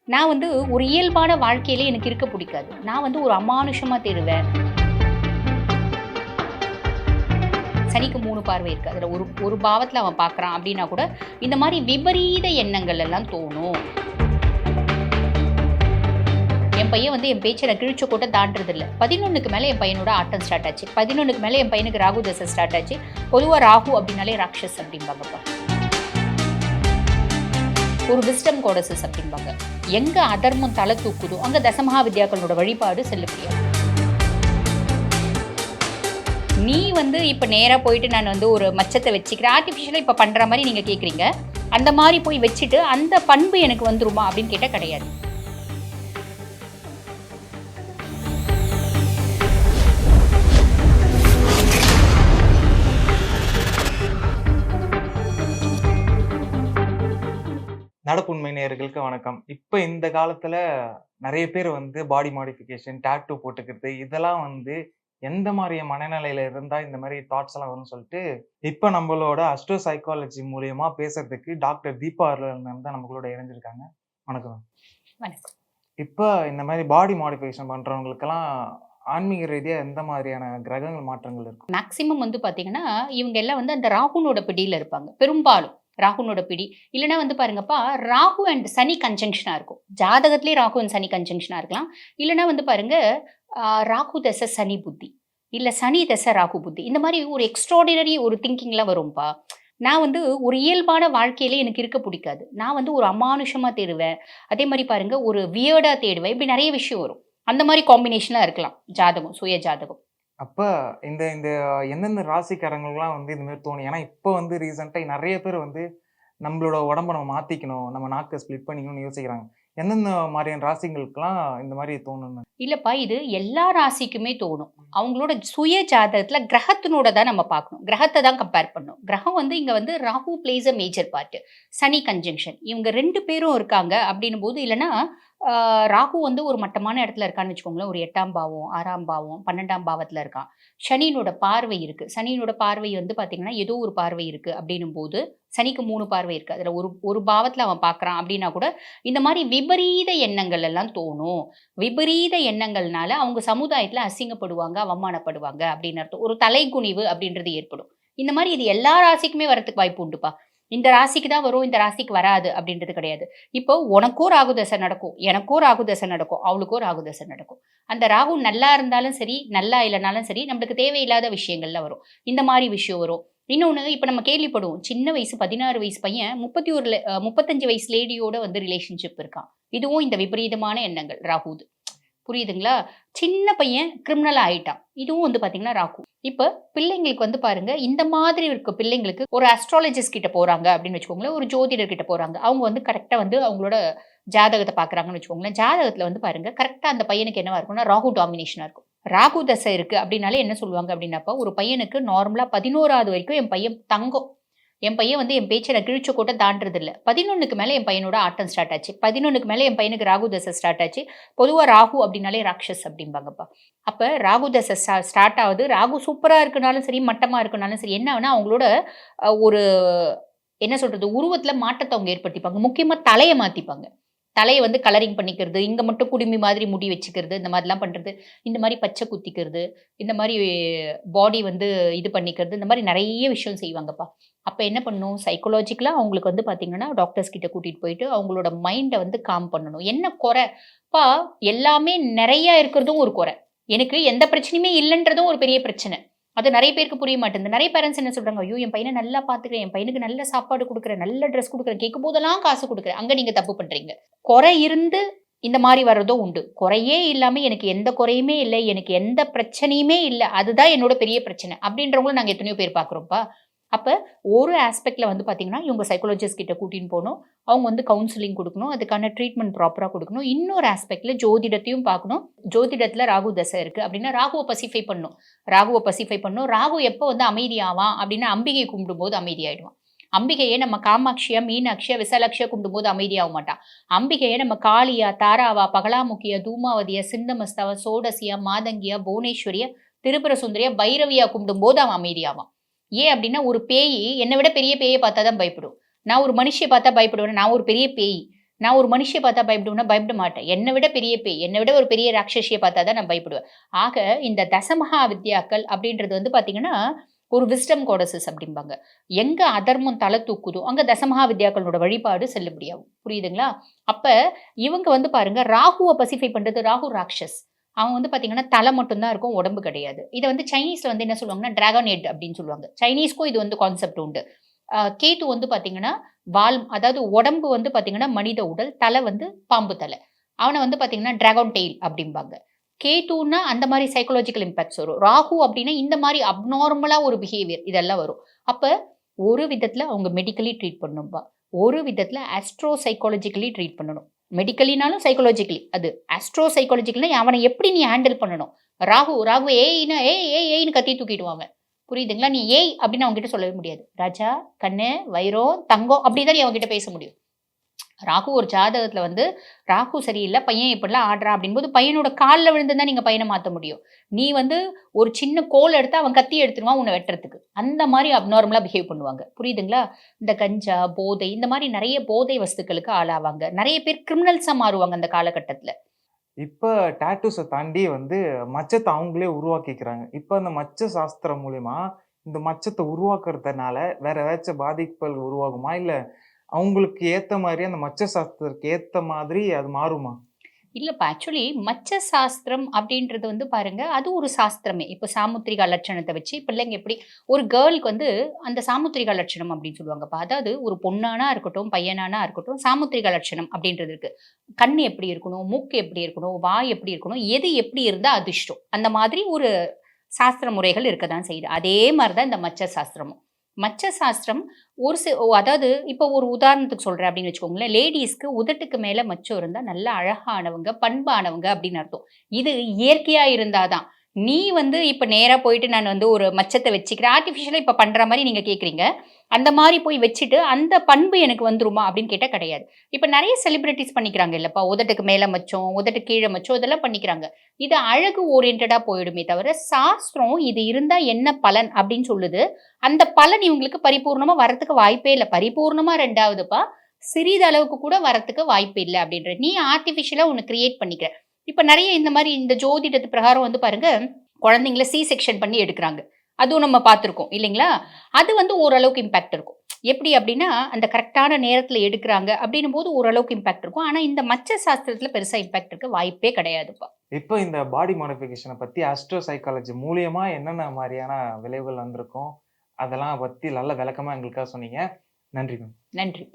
நான் வந்து ஒரு இயல்பான வாழ்க்கையிலே எனக்கு இருக்க பிடிக்காது. நான் வந்து ஒரு அமானுஷமா தேடுவேன். சனிக்கு 3 பார்வை இருக்கு. அதுல ஒரு ஒரு பாவத்துல அவன் பார்க்குறான் அப்டின்னா கூட, இந்த மாரி விபரீத எண்ணங்கள் எல்லாம் தோணும். என் பையன் வந்து என் பேச்ச நான் கிழிச்ச கோட்ட தாண்டுறதில்ல. 11க்கு மேல என் பையனோட ஆட்டம் ஸ்டார்ட் ஆச்சு. 11க்கு மேல என் பையனுக்கு ராகு தசை ஸ்டார்ட் ஆச்சு. பொதுவா ராகு அப்டின்னாலே ராட்சஸ் அப்டிம்பாங்கப்பா. ஒரு விஸ்டம் கோடஸஸ் அப்டிம்பாங்க. எங்க அதர்மம் தலை தூக்குதோ, அங்க தசமகா வித்யாக்களோட வழிபாடு செல்லுபடியாகும். நீ வந்து இப்ப நேரா போயிட்டு நான் வந்து ஒரு மச்சத்த வச்சுக்கிறேன். ஆர்டிஃபிஷியலா இப்ப பண்ற மாரி நீங்க கேட்குறீங்க. அந்த மாரி போய் வச்சுட்டு, அந்த பண்பு எனக்கு வந்துருமா அப்படின்னு கேட்டா கிடையாது. நடப்புண்மை நேயர்களுக்கு வணக்கம். இப்ப இந்த காலத்துல நெறைய பேர் வந்து பாடி மாடிஃபிகேஷன், டாட்டூ போட்டுக்கிறது, இதெல்லாம் வந்து எந்த மாரி மனநிலையில இருந்தா இந்த மாரி தாட்ஸ் எல்லாம் வரும்னு சொல்லிட்டு, இப்ப நம்பளோட அஸ்ட்ரோ சைக்காலஜி மூலியமா பேசுறதுக்கு டாக்டர் தீபா அவர்கள் மேம் தான் நம்ம கூட இணைஞ்சிருக்காங்க. வணக்கம் மேம். வணக்கம். இப்ப இந்த மாரி பாடி மாடிஃபிகேஷன் பண்றவங்களுக்கெல்லாம் ஆன்மீக ரீதியா எந்த மாதிரியான கிரகங்கள் மாற்றங்கள் இருக்கும்? மேக்ஸிமம் வந்து பார்த்தீங்கன்னா, இவங்க எல்லாம் வந்து அந்த ராகுனோட பிடியில இருப்பாங்க. பெரும்பாலும். ராகுனோட பிடி. இல்லன்னா வந்து பாருங்கப்பா, ராகு அண்ட் சனி கன்ஜங்ஷனா இருக்கும். ஜாதகத்திலேயே ராகு அண்ட் சனி கன்ஜங்ஷனா இருக்கலாம். இல்லன்னா வந்து பாருங்க, ராகு தசை சனி புத்தி. இல்ல சனி தசை ராகு புத்தி. இந்த மாரி ஒரு எக்ஸ்ட்ரார்டினரி ஒரு திங்கிங்லாம் வரும்பா. நான் வந்து ஒரு இயல்பான வாழ்க்கையிலே எனக்கு இருக்க புடிக்காது. நான் வந்து ஒரு அமானுஷமா தேடுவேன். அதே மாரி பாருங்க, ஒரு வியர்டா தேடுவேன். இப்படி நெறைய விஷயம் வரும். அந்த மாரி காம்பினேஷன்லாம் இருக்கலாம். ஜாதகம், சுய ஜாதகம். அப்ப இந்த இந்த எந்தெந்த ராசிக்காரங்களுக்குலாம் வந்து இது மாரி தோணும்? ஏன்னா, இப்ப வந்து ரீசென்ட்டா நெறைய பேர் வந்து நம்மளோட உடம்ப நம்ம மாத்திக்கணும். நம்ம நாக்க ஸ்ப்ளிட் பண்ணிக்கணும்னு யோசிக்கிறாங்க. எந்தெந்த மாரியான ராசிங்களுக்கெல்லாம் இந்த மாரி தோணும்னு? இல்லப்பா, இது எல்லா ராசிக்குமே தோணும். அவங்களோட சுய ஜாதகத்துல கிரகத்தினோட தான் நம்ம பார்க்கணும். கிரகத்த தான் கம்பேர் பண்ணணும். கிரகம் வந்து இங்க வந்து Rahu place a major part. Shani conjunction. இவங்க 2 பேரும் இருக்காங்க அப்படின்னும்போது இல்லன்னா, ராகு வந்து ஒரு மட்டமான இடத்துல இருக்கான்னு வச்சுக்கோங்களேன். ஒரு 8ஆம் பாவம், 6ஆம் பாவம், 12ஆம் பாவத்துல இருக்கான். சனியினோட பார்வை இருக்கு. சனியினோட பார்வை வந்து பார்த்தீங்கன்னா, ஏதோ ஒரு பார்வை இருக்கு அப்படின்னும்போது, சனிக்கு 3 பார்வை இருக்கு. அதுல ஒரு ஒரு பாவத்துல அவன் பார்க்குறான் அப்படின்னா கூட, இந்த மாரி விபரீத எண்ணங்கள் எல்லாம் தோணும். விபரீத எண்ணங்கள்னால அவங்க சமுதாயத்துல அசிங்கப்படுவாங்க, அவமானப்படுவாங்க அப்படின்னு அர்த்தம். ஒரு தலைகுனிவு அப்படின்றது ஏற்படும். இந்த மாரி இது எல்லா ராசிக்குமே வரதுக்கு வாய்ப்பு உண்டுப்பா. இந்த ராசிக்கு தான் வரும், இந்த ராசிக்கு வராது அப்படின்றது கிடையாது. இப்போ உனக்கும் ராகு தசை நடக்கும், எனக்கும் ராகு தசை நடக்கும், அவளுக்கும் ராகு தசை நடக்கும். அந்த ராகு நல்லா இருந்தாலும் சரி, நல்லா இல்லனாலும் சரி, நம்மளுக்கு தேவையில்லாத விஷயங்கள்லாம் வரும். இந்த மாரி விஷயம் வரும். இன்னொன்னு இப்ப நம்ம கேள்விப்படுவோம். சின்ன வயசு 16 வயசு பையன் 35 வயசு லேடியோட வந்து ரிலேஷன்ஷிப் இருக்கான். இதுவும் இந்த விபரீதமான எண்ணங்கள் ராகுது. புரியுதுங்களா? சின்ன பையன் கிரிமினல் ஆயிட்டான். இதுவும் வந்து பார்த்தீங்கன்னா ராகு. இப்ப பிள்ளைங்களுக்கு வந்து பாருங்க, இந்த மாதிரி இருக்க பிள்ளைங்களுக்கு ஒரு அஸ்ட்ராலஜிஸ்ட் கிட்ட போறாங்க அப்படின்னு வச்சுக்கோங்களேன். ஒரு ஜோதிடர் கிட்ட போறாங்க. அவங்க வந்து கரெக்ட்டா வந்து அவங்களோட ஜாதகத்த பார்க்குறாங்கன்னு வச்சுக்கோங்களேன். ஜாதகத்துல வந்து பாருங்க, கரெக்ட்டா அந்த பையனுக்கு என்னவா இருக்கும்னா, ராகு டாமினேஷனா இருக்கும். ராகு தசை இருக்கு அப்படின்னாலே என்ன சொல்லுவாங்க அப்படின்னாப்பா, ஒரு பையனுக்கு நார்மலா 11வது வரைக்கும் என் பையன் தங்கம். என் பையன் வந்து என் பேச்ச நான் கிழிச்ச கோட்ட தாண்டுறதில்ல. 11க்கு மேல என் பையனோட ஆட்டம் ஸ்டார்ட் ஆச்சு. 11க்கு மேல என் பையனுக்கு ராகு தசை ஸ்டார்ட் ஆச்சு. பொதுவா ராகு அப்டின்னாலே ராட்சஸ் அப்டிம்பாங்கப்பா. அப்ப ராகு தசை ஸ்டார்ட் ஆவுது. ராகு சூப்பரா இருக்குனாலும் சரி, மட்டமா இருக்குனாலும் சரி, என்ன ஆகும்னா அவங்களோட ஒரு என்ன சொல்றது? உருவத்துல மாற்றத்த அவங்க ஏற்படுத்திப்பாங்க. முக்கியமா தலைய மாத்திப்பாங்க. தலைய வந்து கலரிங் பண்ணிக்கிறது, இங்க மட்டும் குடுமி மாதிரி முடி வச்சுக்கிறது, இந்த மாதிரிலாம் பண்றது. இந்த மாரி பச்சை குத்திக்கிறது, இந்த மாரி பாடி வந்து இது பண்ணிக்கிறது, இந்த மாரி நெறைய விஷயம் செய்வாங்கப்பா. அப்ப என்ன பண்ணணும்? சைக்காலஜிக்கலா அவங்களுக்கு வந்து பார்த்தீங்கன்னா, டாக்டர்ஸ் கிட்ட கூட்டிட்டு போயிட்டு அவங்களோட மைண்ட வந்து காம் பண்ணணும். என்ன கொற? அப்பா எல்லாமே நெறைய இருக்கிறதும் ஒரு கொற. எனக்கு எந்த பிரச்சனையுமே இல்லன்றதும் ஒரு பெரிய பிரச்சனை. அது நெறைய பேருக்கு புரிய மாட்டேங்குது. நெறைய பேரண்ட்ஸ் என்ன சொல்றாங்க, "ஐயோ! என் பையன நல்லா பார்த்துக்கிறேன். என் பையனுக்கு நல்ல சாப்பாடு குடுக்குறேன். நல்ல ட்ரெஸ் குடுக்குறேன். கேட்கும்போதெல்லாம் காசு குடுக்குறேன்." அங்க நீங்க தப்பு பண்றீங்க. குறை இருந்து இந்த மாரி வர்றதும் உண்டு. குறையே இல்லாம எனக்கு எந்த குறையுமே இல்ல. எனக்கு எந்த பிரச்சனையுமே இல்ல. அதுதான் என்னோட பெரிய பிரச்சனை. அப்படின்றவங்களும் நாங்க எத்தனையோ பேர் பார்க்குறோம்ப்பா. அப்ப ஒரு ஆஸ்பெக்ட்ல வந்து பார்த்தீங்கன்னா, இவங்க சைக்காலஜிஸ்ட் கிட்ட கூட்டின்னு போணும். அவங்க வந்து கவுன்சிலிங் குடுக்கணும். அதுக்கான ட்ரீட்மெண்ட் ப்ராப்பரா குடுக்கணும். இன்னொரு ஆஸ்பெக்ட்ல ஜோதிடத்தையும் பார்க்கணும். ஜோதிடத்துல ராகு தசை இருக்கு அப்படின்னா, ராகுவ பசிஃபை பண்ணணும். ராகுவ பசிஃபை பண்ணணும். ராகு எப்ப வந்து அமைதியாவான் அப்படின்னா, அம்பிகைய கும்பிடும்போது அமைதியாயிடுவான். அம்பிகைய நம்ம காமாட்சியா, மீனாட்சியா, விசாலாட்சியா கும்பிடும்போது அமைதியாக மாட்டா. அம்பிகைய நம்ம காளியா, தாராவா, பகலாமுகியா, தூமாவதியா, சின்னமஸ்தாவா, சோடசியா, மாதங்கியா, புவனேஸ்வரியா, திரிபுர சுந்தரியா, பைரவியா கும்பிடும்போது அவன் அமைதியாவான். ஏன் அப்டின்னா, ஒரு பேயி என்ன விட பெரிய பேய பார்த்தா தான் பயப்படும். நான் ஒரு மனுஷிய பார்த்தா பயப்படுவேனா? நான் ஒரு பெரிய பேய். நான் ஒரு மனுஷிய பார்த்தா பயப்படுவேன்னா பயப்பட மாட்டேன். என்ன விட பெரிய பேய், என்ன விட ஒரு பெரிய ராட்சசிய பார்த்தா தான் நான் பயப்படுவேன். ஆக இந்த தசமகா வித்யாக்கள் அப்படின்றது வந்து பார்த்தீங்கன்னா, ஒரு விஸ்டம் கோடஸஸ் அப்படிம்பாங்க. எங்க அதர்மம் தல தூக்குதோ, அங்க தசமகா வித்யாக்களோட வழிபாடு செல்லுபடியாகும். புரியுதுங்களா? அப்ப இவங்க வந்து பாருங்க, ராகுவ பசிஃபை பண்றது ராகு ராட்சஸ். அவன் வந்து பார்த்தீங்கன்னா, தல மட்டும் தான் இருக்கும், உடம்பு கிடையாது. இத வந்து சைனீஸ்ல வந்து என்ன சொல்லுவாங்கன்னா, டிராகன் ஹெட் அப்படின்னு சொல்லுவாங்க. சைனீஸ்க்கும் இது வந்து கான்செப்ட் உண்டு. கேது வந்து பார்த்தீங்கன்னா, வால் அதாவது உடம்பு வந்து பார்த்தீங்கன்னா, மனித உடல், தலை வந்து பாம்பு தலை. அவன வந்து பார்த்தீங்கன்னா, டிராகன் டெயில் அப்படிம்பாங்க. கேதுன்னா அந்த மாரி சைக்காலஜிக்கல் இம்பாக்ட்ஸ் வரும். ராகு அப்படின்னா இந்த மாரி அப்நார்மலா ஒரு பிஹேவியர் இதெல்லாம் வரும். அப்ப ஒரு விதத்துல அவங்க மெடிக்கலி ட்ரீட் பண்ணணும்பா. ஒரு விதத்துல ஆஸ்ட்ரோ சைக்காலஜிக்கலி ட்ரீட் பண்ணணும். மெடிக்கலினாலும் சைக்காலஜிக்கலி. அது ஆஸ்ட்ரோ சைக்காலஜிக்கல்னா அவன எப்படி நீ ஹேண்டில் பண்ணணும். ராகு ராகு ஏய்ன்னா ஏய் ஏய் ஏய்ன்னு கத்தி தூக்கிடுவான் அவன். புரியுதுங்களா? நீ ஏய் அப்படின்னு அவன்கிட்ட சொல்லவே முடியாது. ராஜா, கண்ணு, வைரம், தங்கம் அப்படிதான் நீ அவன்கிட்ட பேச முடியும். ராகு ஒரு ஜாதகத்துல வந்து ராகு சரியில்ல, பையன் இப்படிலாம் ஆடுறான் அப்படின்போது, பையனோட கால்ல விழுந்து தான் நீங்க பையன மாத்த முடியும். நீ வந்து ஒரு சின்ன கோல் எடுத்தா அவன் கத்தி எடுத்துருவான் உன்ன வெட்டுறதுக்கு. அந்த மாரி அப்நார்மலா பிஹேவ் பண்ணுவாங்க. புரியுதுங்களா? இந்த கஞ்சா, போதை இந்த மாரி நெறைய போதை வஸ்துக்களுக்கு ஆளாவாங்க. நெறைய பேர் கிரிமினல்ஸா மாறுவாங்க அந்த காலகட்டத்துல. இப்ப டாட்டூஸ தாண்டி வந்து மச்சத்த அவங்களே உருவாக்கிக்கிறாங்க. இப்ப அந்த மச்ச சாஸ்திரம் மூலியமா, இந்த மச்சத்த உருவாக்குறதுனால வேற ஏதாச்சும் பாதிப்புகள் உருவாகுமா? இல்ல அவங்களுக்கு ஏத்த மாரி அந்த மச்ச சாஸ்திரத்துக்கு ஏத்த மாதிரி அது மாறுமா? இல்லப்பா. ஆக்சுவலி மச்ச சாஸ்திரம் அப்படின்றது வந்து பாருங்க, அது ஒரு சாஸ்திரமே. இப்ப சாமுத்திரிகா லட்சணத்த வச்சு பிள்ளைங்க எப்படி ஒரு கேர்ள்க்கு வந்து அந்த சாமுத்திரிகா லட்சணம் அப்படின்னு சொல்லுவாங்கப்பா. அதாவது ஒரு பொண்ணானா இருக்கட்டும், பையனானா இருக்கட்டும், சாமுத்திரிகா லட்சணம் அப்படின்றது இருக்கு. கண் எப்படி இருக்கணும், மூக்கு எப்படி இருக்கணும், வாய் எப்படி இருக்கணும், எது எப்படி இருந்தா அதிர்ஷ்டம். அந்த மாதிரி ஒரு சாஸ்திர முறைகள் இருக்க தான் செய்யுது. அதே மாரி தான் இந்த மச்ச சாஸ்திரமும். மச்ச சாஸ்திரம் ஒரு அதாவது இப்போ ஒரு உதாரணத்துக்கு சொல்றேன் அப்படின்னு வச்சுக்கோங்களேன். லேடீஸ்க்கு உதட்டுக்கு மேல மச்சம் இருந்தா நல்லா அழகானவங்க, பண்பானவங்க அப்படின்னு அர்த்தம். இது இயற்கையா இருந்தா தான். நீ வந்து இப்ப நேரா போயிட்டு நான் வந்து ஒரு மச்சத்த வச்சுக்கிறேன். ஆர்டிஃபிஷியலா இப்ப பண்ற மாரி நீங்க கேட்கிறீங்க. அந்த மாரி போய் வச்சுட்டு, அந்த பண்பு எனக்கு வந்துருமா அப்படின்னு கேட்டா கிடையாது. இப்ப நெறைய செலிபிரிட்டீஸ் பண்ணிக்கிறாங்க இல்லப்பா. உதட்டுக்கு மேல மச்சம், உதட்டுக்கு கீழ மச்சம் இதெல்லாம் பண்ணிக்கிறாங்க. இது அழகு ஓரியன்டடா போயிடுமே தவிர, சாஸ்திரம் இது இருந்தா என்ன பலன் அப்படின்னு சொல்லுது. அந்த பலன் இவங்களுக்கு பரிபூர்ணமா வரத்துக்கு வாய்ப்பே இல்ல. பரிபூர்ணமா 2வதுப்பா, சிறிதளவுக்கு கூட வரத்துக்கு வாய்ப்பு இல்ல அப்படின்ற. நீ ஆர்டிஃபிஷியலா ஒண்ணு கிரியேட் பண்ணிக்கிற. இப்ப நெறைய இந்த மாரி இந்த ஜோதிடத்து பிரகாரம் வந்து பாருங்க, குழந்தைங்கள சி செக்ஷன் பண்ணி எடுக்குறாங்க. அதுவும் நம்ம பார்த்துருக்கோம் இல்லைங்களா? அது வந்து ஓரளவுக்கு இம்பாக்ட் இருக்கும். எப்படி அப்படின்னா, அந்த கரெக்ட்டான நேரத்துல எடுக்குறாங்க அப்படின்னும்போது ஓரளவுக்கு இம்பாக்ட் இருக்கும். ஆனா இந்த மச்ச சாஸ்திரத்துல பெருசா இம்பாக்ட் இருக்க வாய்ப்பே கிடையாதுப்பா. இப்ப இந்த பாடி மாடிஃபிகேஷன பத்தி ஆஸ்ட்ரோ சைக்காலஜி மூலியமா என்னென்ன மாரியான விளைவுகள் வந்திருக்கும்? அதெல்லாம் பத்தி நல்ல விளக்கமா எங்களுக்காக சொன்னீங்க. நன்றி மேம். நன்றி.